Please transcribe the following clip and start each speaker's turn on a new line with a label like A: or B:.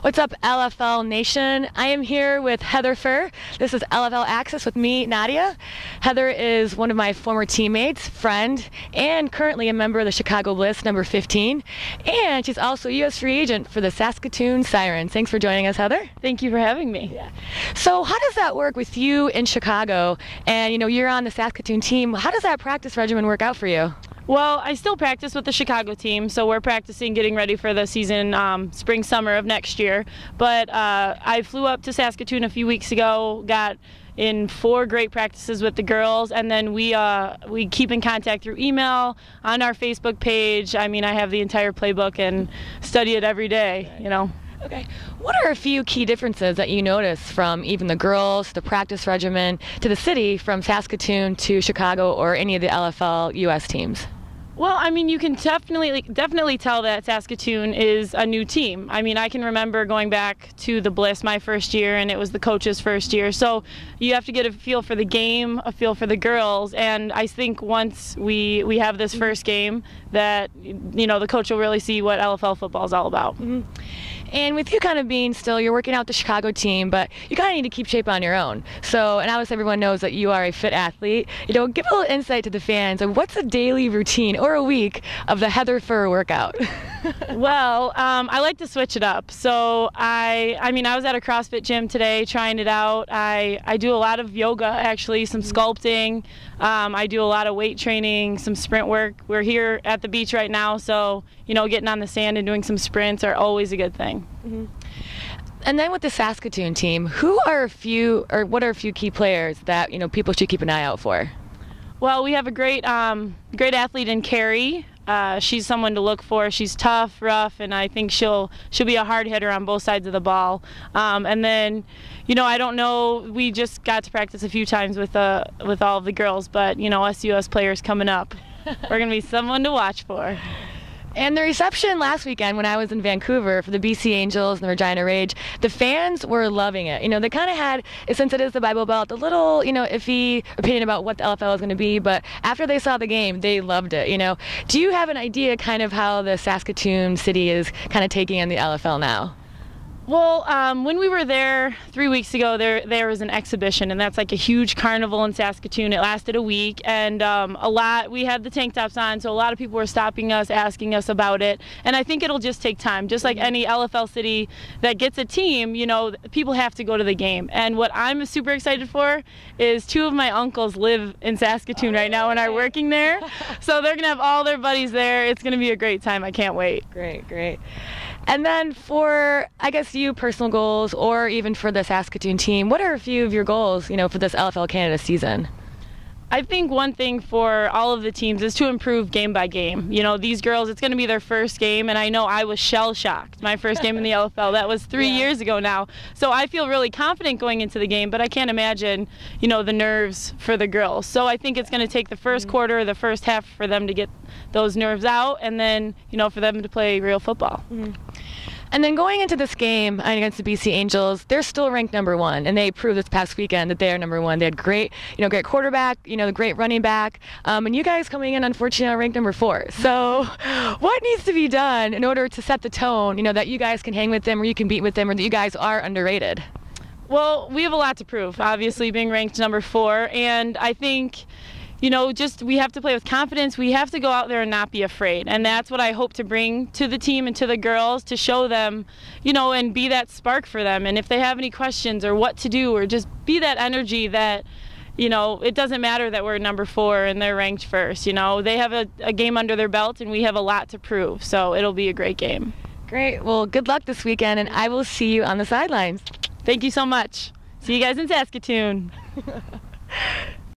A: What's up, LFL Nation? I am here with Heather Furr. This is LFL Access with me, Nadia. Heather is one of my former teammates, friend, and currently a member of the Chicago Bliss, number 15. And she's also a U.S. free agent for the Saskatoon Sirens. Thanks for joining us, Heather.
B: Thank you for having me.
A: Yeah. So how does that work with you in Chicago? And, you're on the Saskatoon team. How does that practice regimen work out for you?
B: Well, I still practice with the Chicago team, so we're practicing getting ready for the season, spring, summer of next year. But I flew up to Saskatoon a few weeks ago, got in 4 great practices with the girls, and then we keep in contact through email, on our Facebook page. I mean, I have the entire playbook and study it every day,
A: Okay. What are a few key differences that you notice from even the girls, the practice regimen, to the city, from Saskatoon to Chicago or any of the LFL U.S. teams?
B: Well, I mean, you can definitely tell that Saskatoon is a new team. I mean, I can remember going back to the Bliss my first year, and it was the coach's first year. So you have to get a feel for the game, a feel for the girls, and I think once we have this first game that, the coach will really see what LFL football is all about.
A: Mm-hmm. And with you kind of being still, you're working out the Chicago team, but you kind of need to keep shape on your own. So, and obviously everyone knows that you are a fit athlete. Give a little insight to the fans of what's a daily routine or a week of the Heather Furr workout?
B: Well, I like to switch it up. So I was at a CrossFit gym today trying it out. I do a lot of yoga, actually, some sculpting. I do a lot of weight training, some sprint work. We're here at the beach right now, so getting on the sand and doing some sprints are always a good thing.
A: Mm-hmm. And then with the Saskatoon team, what are a few key players that people should keep an eye out for?
B: Well, we have a great athlete in Carrie. She's someone to look for. She's tough, rough, and I think she'll be a hard hitter on both sides of the ball. And then, I don't know. We just got to practice a few times with all of the girls, but us U.S. players coming up, we're gonna be someone to watch for.
A: And the reception last weekend when I was in Vancouver for the BC Angels and the Regina Rage, the fans were loving it. They kind of had, since it is the Bible Belt, a little, iffy opinion about what the LFL is going to be, but after they saw the game, they loved it, Do you have an idea kind of how the Saskatoon city is kind of taking in the LFL now?
B: Well, when we were there 3 weeks ago, there was an exhibition, and that's like a huge carnival in Saskatoon. It lasted a week, and we had the tank tops on, so a lot of people were stopping us, asking us about it, and I think it'll just take time. Just like any LFL city that gets a team, people have to go to the game. And what I'm super excited for is 2 of my uncles live in Saskatoon right now and are working there, so they're going to have all their buddies there. It's going to be a great time. I can't wait.
A: Great. And then for, I guess, you personal goals, or even for the Saskatoon team, what are a few of your goals, for this LFL Canada season?
B: I think one thing for all of the teams is to improve game by game. These girls, it's going to be their first game, and I know I was shell-shocked. My first game in the LFL, that was 3 years ago now. So I feel really confident going into the game, but I can't imagine, the nerves for the girls. So I think it's going to take the first quarter, the first half for them to get those nerves out, and then, for them to play real football.
A: Mm-hmm. And then going into this game against the BC Angels, they're still ranked number 1, and they proved this past weekend that they are number 1. They had great quarterback, the great running back, and you guys coming in, unfortunately, are ranked number 4. So what needs to be done in order to set the tone, that you guys can hang with them, or you can beat with them, or that you guys are underrated?
B: Well, we have a lot to prove, obviously, being ranked number 4, and I think we have to play with confidence. We have to go out there and not be afraid. And that's what I hope to bring to the team and to the girls, to show them, and be that spark for them. And if they have any questions or what to do, or just be that energy that, it doesn't matter that we're number 4 and they're ranked first. They have a game under their belt, and we have a lot to prove. So it'll be a great game.
A: Great. Well, good luck this weekend, and I will see you on the sidelines.
B: Thank you so much. See you guys in Saskatoon.